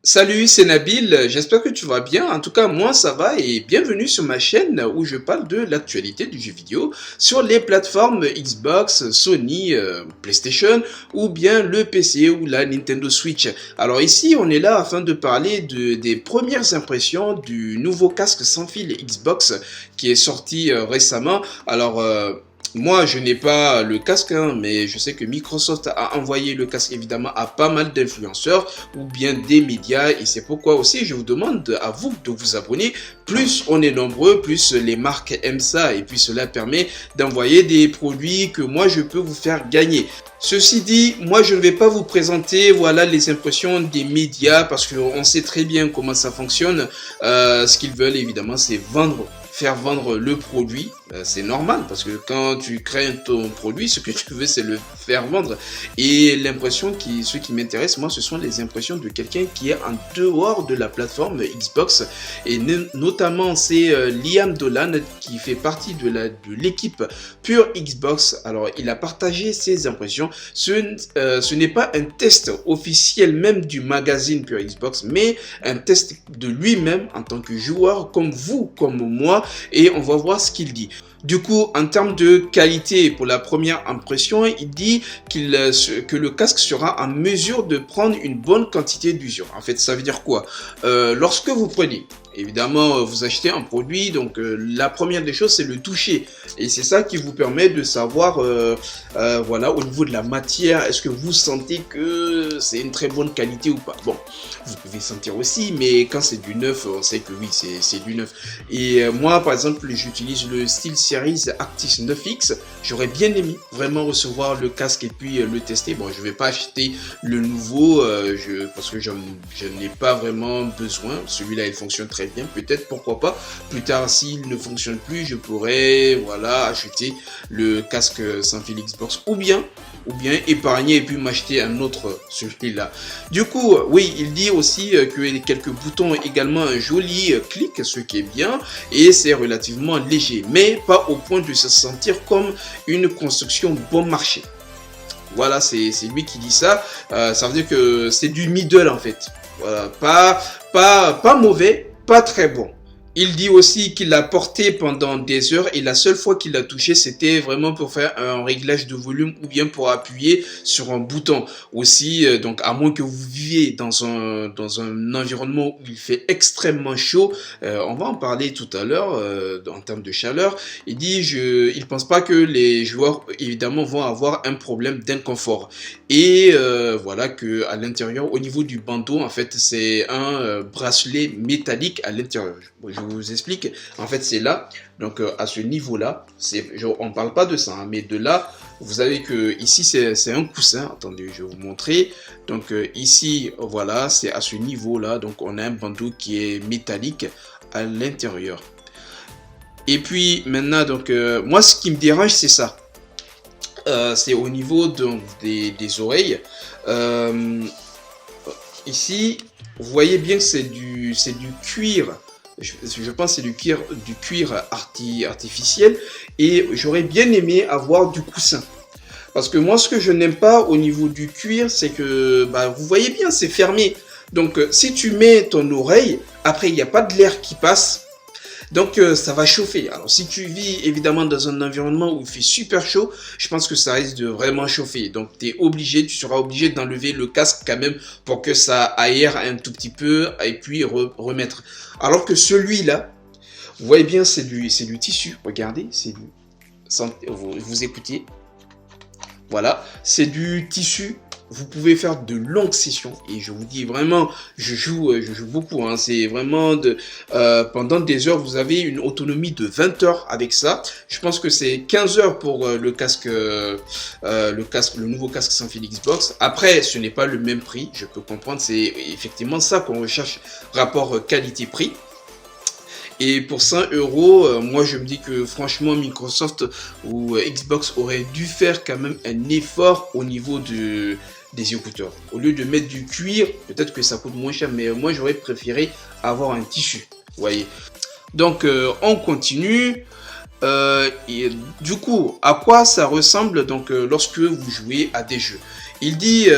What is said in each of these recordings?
Salut, c'est Nabil, j'espère que tu vas bien. En tout cas, moi ça va et bienvenue sur ma chaîne où je parle de l'actualité du jeu vidéo sur les plateformes Xbox, Sony, PlayStation ou bien le PC ou la Nintendo Switch. Alors ici, on est là afin de parler des premières impressions du nouveau casque sans fil Xbox qui est sorti récemment. Moi, je n'ai pas le casque, hein, mais je sais que Microsoft a envoyé le casque évidemment à pas mal d'influenceurs ou bien des médias. Et c'est pourquoi aussi je vous demande à vous de vous abonner. Plus on est nombreux, plus les marques aiment ça. Et puis cela permet d'envoyer des produits que moi je peux vous faire gagner. Ceci dit, moi je ne vais pas vous présenter voilà les impressions des médias parce qu'on sait très bien comment ça fonctionne. Ce qu'ils veulent évidemment c'est faire vendre le produit. C'est normal parce que quand tu crées ton produit, ce que tu veux c'est le faire vendre. Et ce qui m'intéresse moi, ce sont les impressions de quelqu'un qui est en dehors de la plateforme Xbox. Et notamment c'est Liam Dolan qui fait partie de l'équipe Pure Xbox. Alors il a partagé ses impressions. Ce n'est pas un test officiel même du magazine Pure Xbox, mais un test de lui-même en tant que joueur, comme vous, comme moi, et on va voir ce qu'il dit. Du coup, en termes de qualité, pour la première impression, il dit que le casque sera en mesure de prendre une bonne quantité d'usure. En fait, ça veut dire quoi? Lorsque vous prenez, évidemment, vous achetez un produit, donc la première des choses, c'est le toucher. Et c'est ça qui vous permet de savoir, voilà, au niveau de la matière, est-ce que vous sentez que c'est une très bonne qualité ou pas? Bon, vous pouvez sentir aussi, mais quand c'est du neuf, on sait que oui, c'est du neuf. Et moi, par exemple, j'utilise le SteelSeries Actis 9X. J'aurais bien aimé vraiment recevoir le casque et puis le tester. Bon, je vais pas acheter le nouveau parce que je n'ai pas vraiment besoin. Celui-là, il fonctionne très bien. Peut-être, pourquoi pas. Plus tard, s'il ne fonctionne plus, je pourrais, voilà, acheter le casque sans fil Xbox ou bien épargner et puis m'acheter un autre celui-là. Du coup, oui, il dit aussi que les quelques boutons ont également un joli clic, ce qui est bien, et c'est relativement léger, mais pas au point de se sentir comme une construction bon marché. Voilà, c'est lui qui dit ça. Ça veut dire que c'est du middle en fait. Voilà, pas mauvais, pas très bon. Il dit aussi qu'il l'a porté pendant des heures et la seule fois qu'il l'a touché, c'était vraiment pour faire un réglage de volume ou bien pour appuyer sur un bouton. Aussi, donc à moins que vous viviez dans un environnement où il fait extrêmement chaud, on va en parler tout à l'heure en termes de chaleur. Il dit, il pense pas que les joueurs évidemment vont avoir un problème d'inconfort. Et voilà que à l'intérieur, au niveau du bandeau, en fait, c'est un bracelet métallique à l'intérieur. Je vous explique. En fait, c'est là. Donc, à ce niveau-là, on parle pas de ça, hein, mais de là, vous avez que ici, c'est un coussin. Attendez, je vais vous montrer. Donc, ici, voilà, c'est à ce niveau-là. Donc, on a un bandeau qui est métallique à l'intérieur. Et puis, maintenant, donc, moi, ce qui me dérange, c'est ça. C'est au niveau des oreilles. Ici, vous voyez bien que c'est du cuir. Je pense que c'est du cuir artificiel. Et j'aurais bien aimé avoir du coussin. Parce que moi, ce que je n'aime pas au niveau du cuir, c'est que, bah, vous voyez bien, c'est fermé. Donc, si tu mets ton oreille, après, il n'y a pas de l'air qui passe. Donc ça va chauffer. Alors si tu vis évidemment dans un environnement où il fait super chaud, je pense que ça risque de vraiment chauffer. Donc tu seras obligé d'enlever le casque quand même pour que ça aère un tout petit peu et puis remettre. Alors que celui-là, vous voyez bien c'est du tissu. Regardez, vous écoutiez. Voilà, c'est du tissu. Vous pouvez faire de longues sessions et je vous dis vraiment, je joue beaucoup. Hein, c'est vraiment pendant des heures, vous avez une autonomie de 20 heures avec ça. Je pense que c'est 15 heures pour le nouveau casque sans fil Xbox. Après, ce n'est pas le même prix, je peux comprendre. C'est effectivement ça qu'on recherche, rapport qualité-prix. Et pour 100 euros, moi je me dis que franchement Microsoft ou Xbox aurait dû faire quand même un effort au niveau des écouteurs. Au lieu de mettre du cuir, peut-être que ça coûte moins cher, mais moi j'aurais préféré avoir un tissu. Vous voyez. Donc on continue. Et du coup, à quoi ça ressemble donc lorsque vous jouez à des jeux? Il dit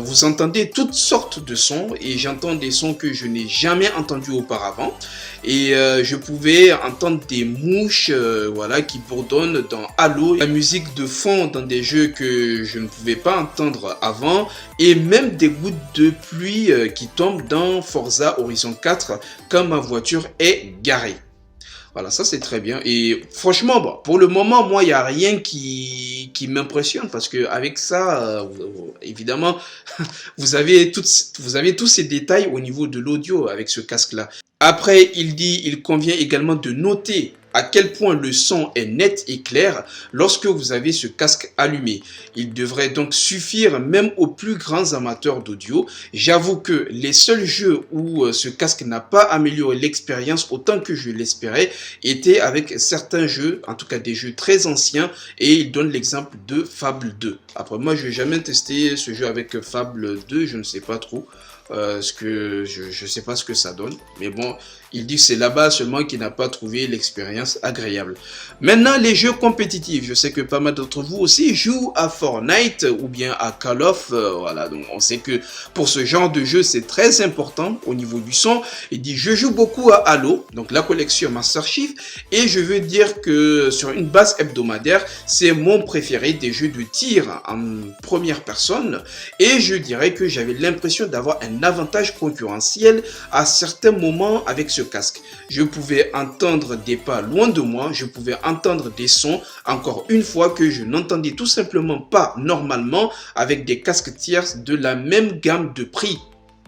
vous entendez toutes sortes de sons et j'entends des sons que je n'ai jamais entendus auparavant et je pouvais entendre des mouches voilà qui bourdonnent dans Halo, la musique de fond dans des jeux que je ne pouvais pas entendre avant et même des gouttes de pluie qui tombent dans Forza Horizon 4 quand ma voiture est garée. Voilà, ça c'est très bien. Et franchement, bon, pour le moment, moi, il n'y a rien qui m'impressionne parce que avec ça, évidemment, vous avez tous ces détails au niveau de l'audio avec ce casque-là. Après, il dit, il convient également de noter à quel point le son est net et clair lorsque vous avez ce casque allumé. Il devrait donc suffire même aux plus grands amateurs d'audio. J'avoue que les seuls jeux où ce casque n'a pas amélioré l'expérience autant que je l'espérais étaient avec certains jeux, en tout cas des jeux très anciens, et il donne l'exemple de Fable 2. Après, moi, je n'ai jamais testé ce jeu avec Fable 2, je ne sais pas trop. Je sais pas ce que ça donne, mais bon, il dit que c'est là-bas seulement qu'il n'a pas trouvé l'expérience agréable. Maintenant, les jeux compétitifs, je sais que pas mal d'entre vous aussi jouent à Fortnite ou bien à Call of, voilà, donc on sait que pour ce genre de jeu, c'est très important au niveau du son. Il dit, je joue beaucoup à Halo, donc la collection Master Chief, et je veux dire que sur une base hebdomadaire, c'est mon préféré des jeux de tir en première personne, et je dirais que j'avais l'impression d'avoir un avantage concurrentiel à certains moments avec ce casque. Je pouvais entendre des pas loin de moi, je pouvais entendre des sons, encore une fois, que je n'entendais tout simplement pas normalement avec des casques tierces de la même gamme de prix.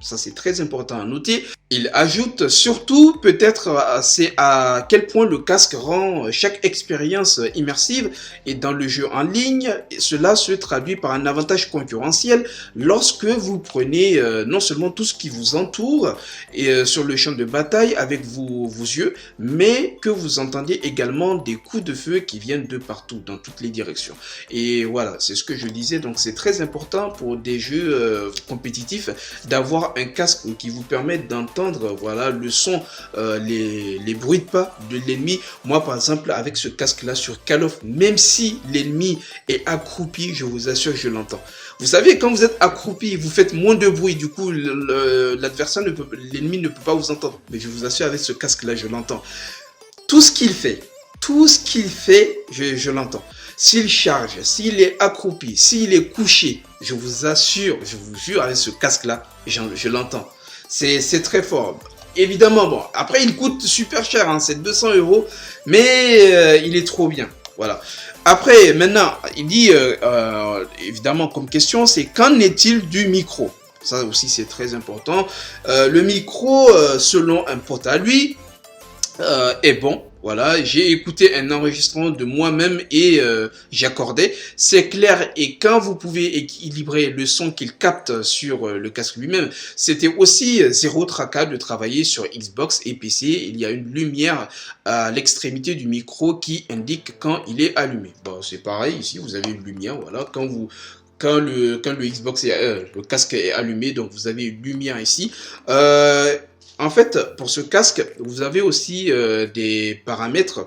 Ça, c'est très important à noter. Il ajoute surtout, peut-être, c'est à quel point le casque rend chaque expérience immersive et dans le jeu en ligne, cela se traduit par un avantage concurrentiel lorsque vous prenez non seulement tout ce qui vous entoure et sur le champ de bataille avec vos yeux, mais que vous entendez également des coups de feu qui viennent de partout, dans toutes les directions. Et voilà, c'est ce que je disais, donc c'est très important pour des jeux compétitifs d'avoir un casque qui vous permet d'entendre voilà le son, les bruits de pas de l'ennemi. Moi par exemple avec ce casque là sur Call of, même si l'ennemi est accroupi, je vous assure je l'entends. Vous savez, quand vous êtes accroupi, vous faites moins de bruit, du coup l'adversaire l'ennemi ne peut pas vous entendre, mais je vous assure avec ce casque là je l'entends. Tout ce qu'il fait, je l'entends. S'il charge, s'il est accroupi, s'il est couché, je vous assure, je vous jure, avec ce casque-là, je l'entends. C'est très fort. Évidemment, bon, après, il coûte super cher, hein, c'est 200 €, mais il est trop bien. Voilà. Après, maintenant, il dit, évidemment, comme question, c'est qu'en est-il du micro? Ça aussi, c'est très important. Le micro, selon un pote à lui, est bon. Voilà, j'ai écouté un enregistrement de moi-même et j'accordais. C'est clair et quand vous pouvez équilibrer le son qu'il capte sur le casque lui-même, c'était aussi zéro tracas de travailler sur Xbox et PC. Il y a une lumière à l'extrémité du micro qui indique quand il est allumé. Bon, c'est pareil ici, vous avez une lumière, voilà, quand le Xbox le casque est allumé, donc vous avez une lumière ici. En fait, pour ce casque, vous avez aussi des paramètres,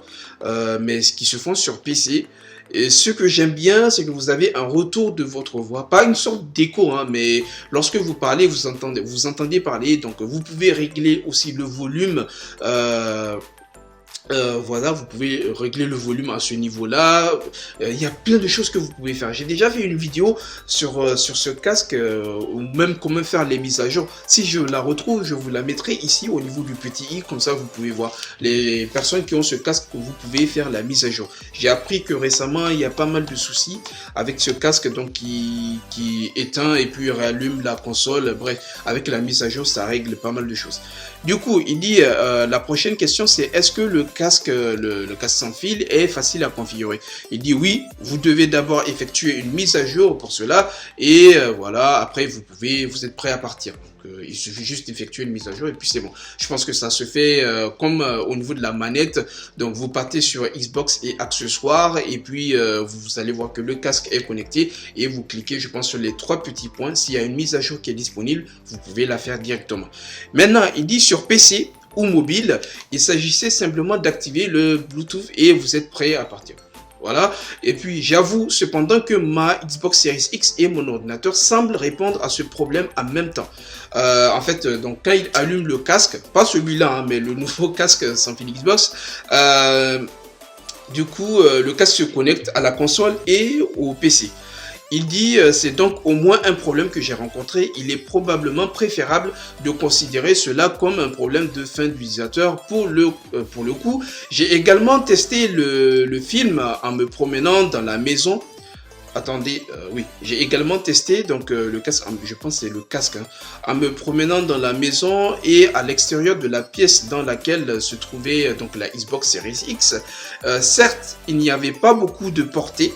mais qui se font sur PC. Et ce que j'aime bien, c'est que vous avez un retour de votre voix, pas une sorte d'écho, hein, mais lorsque vous parlez, vous entendez parler. Donc, vous pouvez régler aussi le volume. Voilà, vous pouvez régler le volume à ce niveau-là. Il y a plein de choses que vous pouvez faire. J'ai déjà fait une vidéo sur ce casque, ou même comment faire les mises à jour. Si je la retrouve, je vous la mettrai ici au niveau du petit i, comme ça vous pouvez voir. Les personnes qui ont ce casque, vous pouvez faire la mise à jour. J'ai appris que récemment, il y a pas mal de soucis avec ce casque, donc qui éteint et puis réallume la console. Bref, avec la mise à jour, ça règle pas mal de choses. Du coup, il dit, la prochaine question, c'est est-ce que le casque sans fil est facile à configurer? Il dit oui, vous devez d'abord effectuer une mise à jour pour cela et voilà, après vous êtes prêt à partir. Donc, il suffit juste d'effectuer une mise à jour et puis c'est bon. Je pense que ça se fait comme au niveau de la manette. Donc vous partez sur Xbox et accessoires et puis vous allez voir que le casque est connecté et vous cliquez, je pense, sur les 3 petits points. S'il y a une mise à jour qui est disponible, vous pouvez la faire directement. Maintenant, il dit sur PC ou mobile, il s'agissait simplement d'activer le Bluetooth et vous êtes prêt à partir. Voilà. Et puis, j'avoue cependant que ma Xbox Series X et mon ordinateur semblent répondre à ce problème en même temps. En fait, donc quand il allume le casque, pas celui-là, hein, mais le nouveau casque sans fil Xbox, du coup, le casque se connecte à la console et au PC. Il dit c'est donc au moins un problème que j'ai rencontré. Il est probablement préférable de considérer cela comme un problème de fin d'utilisateur pour le coup. J'ai également testé le film en me promenant dans la maison. Attendez, oui, j'ai également testé donc le casque, je pense que c'est le casque, hein, en me promenant dans la maison et à l'extérieur de la pièce dans laquelle se trouvait donc la Xbox Series X. Certes, il n'y avait pas beaucoup de portée.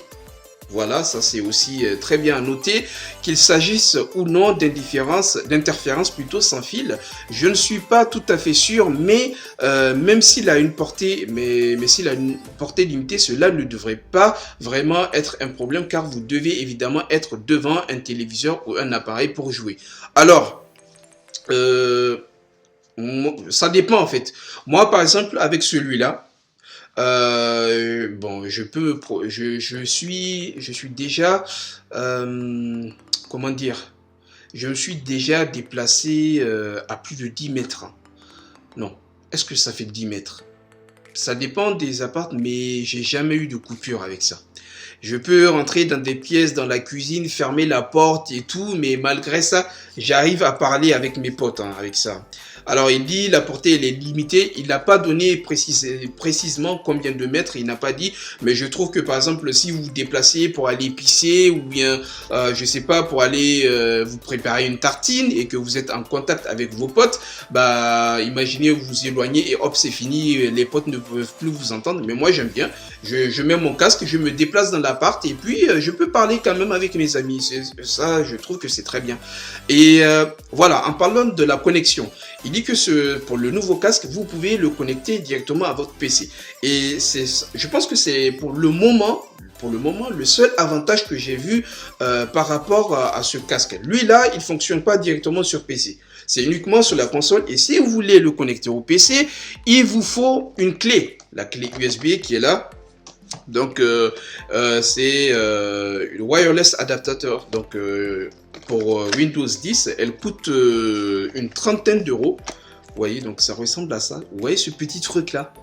Voilà, ça c'est aussi très bien à noter, qu'il s'agisse ou non d'interférence plutôt sans fil. Je ne suis pas tout à fait sûr, mais même s'il a une portée, mais s'il a une portée limitée, cela ne devrait pas vraiment être un problème, car vous devez évidemment être devant un téléviseur ou un appareil pour jouer. Alors, ça dépend en fait. Moi par exemple avec celui-là, bon, je suis déjà, comment dire, je me suis déjà déplacé à plus de 10 mètres. Non, est-ce que ça fait 10 mètres? Ça dépend des apparts, mais j'ai jamais eu de coupure avec ça. Je peux rentrer dans des pièces, dans la cuisine, fermer la porte et tout, mais malgré ça, j'arrive à parler avec mes potes hein, avec ça. Alors il dit la portée elle est limitée, il n'a pas donné précisément combien de mètres, il n'a pas dit, mais je trouve que par exemple si vous vous déplacez pour aller pisser ou bien je sais pas pour aller vous préparer une tartine et que vous êtes en contact avec vos potes, bah imaginez vous vous éloignez et hop c'est fini, les potes ne peuvent plus vous entendre, mais moi j'aime bien, je mets mon casque, je me déplace dans l'appart et puis je peux parler quand même avec mes amis, ça je trouve que c'est très bien. Et voilà, en parlant de la connexion, il dit que pour le nouveau casque, vous pouvez le connecter directement à votre PC. Et je pense que c'est pour le moment, le seul avantage que j'ai vu par rapport à ce casque. Lui là, il fonctionne pas directement sur PC. C'est uniquement sur la console. Et si vous voulez le connecter au PC, il vous faut une clé. La clé USB qui est là. Donc, c'est le wireless adaptateur. Donc, pour Windows 10, elle coûte une trentaine d'euros. Vous voyez, donc ça ressemble à ça. Vous voyez ce petit truc-là?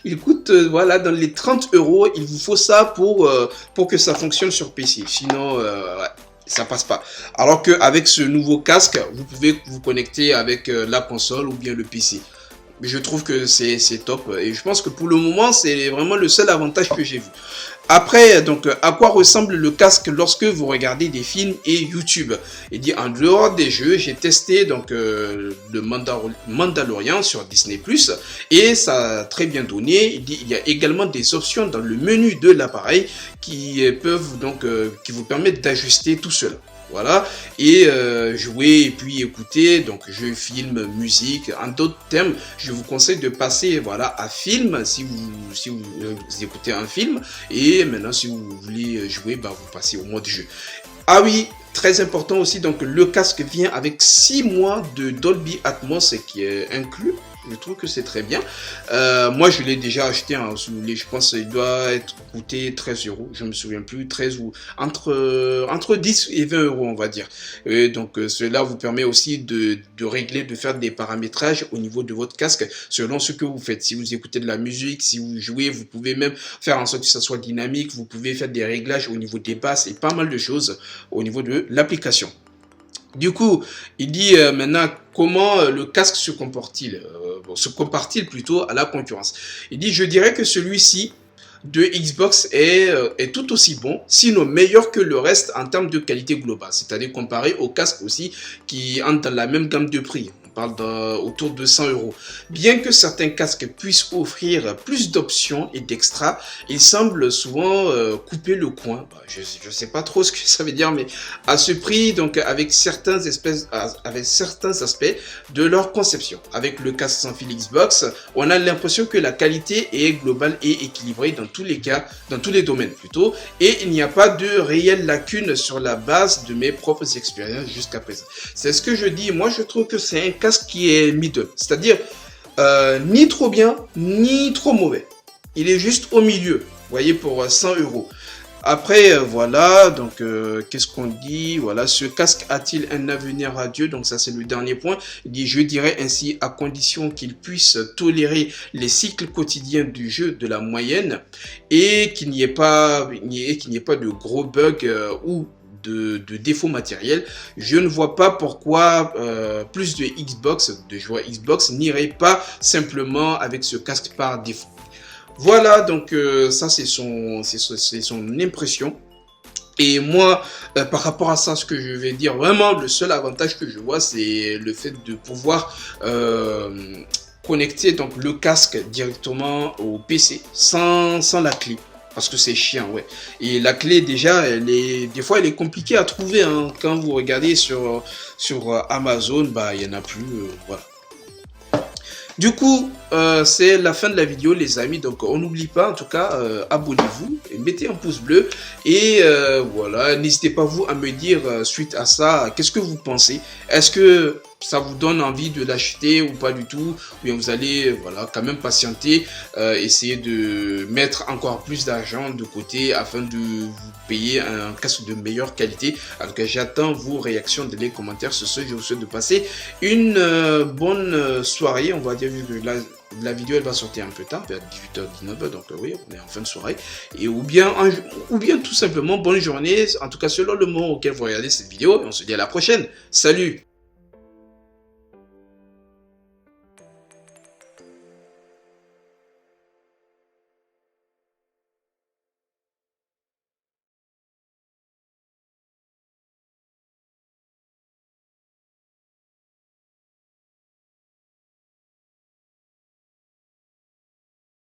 Il coûte, voilà, dans les 30 euros. Il vous faut ça pour que ça fonctionne sur PC. Sinon, ouais, ça passe pas. Alors qu'avec ce nouveau casque, vous pouvez vous connecter avec la console ou bien le PC. Je trouve que c'est top et je pense que pour le moment c'est vraiment le seul avantage que j'ai vu. Après, donc à quoi ressemble le casque lorsque vous regardez des films et YouTube? Il dit en dehors des jeux, j'ai testé donc le Mandalorian sur Disney+ et ça a très bien donné. Il dit il y a également des options dans le menu de l'appareil qui peuvent donc qui vous permettent d'ajuster tout cela. Voilà, et jouer et puis écouter, donc jeux, films, musique. En d'autres termes, je vous conseille de passer voilà, à film si vous écoutez un film. Et maintenant, si vous voulez jouer, bah, vous passez au mode jeu. Ah oui, très important aussi, donc le casque vient avec 6 mois de Dolby Atmos qui est inclus. Je trouve que c'est très bien. Moi, je l'ai déjà acheté. Hein, je pense qu'il doit être coûté 13 euros. Je me souviens plus. 13 ou entre 10 et 20 euros, on va dire. Et donc, cela vous permet aussi de régler, de faire des paramétrages au niveau de votre casque selon ce que vous faites. Si vous écoutez de la musique, si vous jouez, vous pouvez même faire en sorte que ça soit dynamique. Vous pouvez faire des réglages au niveau des basses et pas mal de choses au niveau de l'application. Du coup, il dit maintenant comment le casque se comporte-t-il se compare-t-il plutôt à la concurrence. Il dit je dirais que celui-ci de Xbox est tout aussi bon, sinon meilleur que le reste en termes de qualité globale, c'est-à-dire comparé au casque aussi qui entre dans la même gamme de prix. On parle autour de 100 euros. Bien que certains casques puissent offrir plus d'options et d'extras, ils semblent souvent couper le coin. Bah, je ne sais pas trop ce que ça veut dire, mais à ce prix, donc avec certains aspects de leur conception. Avec le casque sans fil Xbox, on a l'impression que la qualité est globale et équilibrée dans tous les cas, dans tous les domaines plutôt, et il n'y a pas de réelle lacune sur la base de mes propres expériences jusqu'à présent. C'est ce que je dis. Moi, je trouve que c'est un casque qui est middle, c'est-à-dire ni trop bien ni trop mauvais. Il est juste au milieu. voyez, pour 100 euros. Après, voilà, donc qu'est-ce qu'on dit? Voilà, ce casque a-t-il un avenir radieux? Donc ça, c'est le dernier point. Il dit, je dirais ainsi, à condition qu'il puisse tolérer les cycles quotidiens du jeu de la moyenne et qu'il n'y ait pas, de gros bugs ou de défauts matériels. Je ne vois pas pourquoi plus de joueurs Xbox n'iraient pas simplement avec ce casque par défaut. Voilà, donc ça c'est son impression. Et moi, par rapport à ça, ce que je vais dire, vraiment, le seul avantage que je vois, c'est le fait de pouvoir connecter donc le casque directement au PC sans la clé. Parce que c'est chiant, ouais. Et la clé, déjà, des fois, elle est compliquée à trouver. Hein. Quand vous regardez sur Amazon, bah, il n'y en a plus. Voilà. Du coup, c'est la fin de la vidéo, les amis. Donc, on n'oublie pas, en tout cas, abonnez-vous, mettez un pouce bleu. Et voilà, n'hésitez pas, vous, à me dire, suite à ça, qu'est-ce que vous pensez? Est-ce que ça vous donne envie de l'acheter ou pas du tout? Ou bien vous allez, voilà, quand même patienter, essayer de mettre encore plus d'argent de côté afin de vous payer un casque de meilleure qualité. En tout cas, j'attends vos réactions dans les commentaires. Sur ce, je vous souhaite de passer une bonne soirée, on va dire, vu que la vidéo elle va sortir un peu tard, vers 18h, 19h, donc oui, on est en fin de soirée. Et ou bien tout simplement bonne journée, en tout cas selon le moment auquel vous regardez cette vidéo, et on se dit à la prochaine. Salut!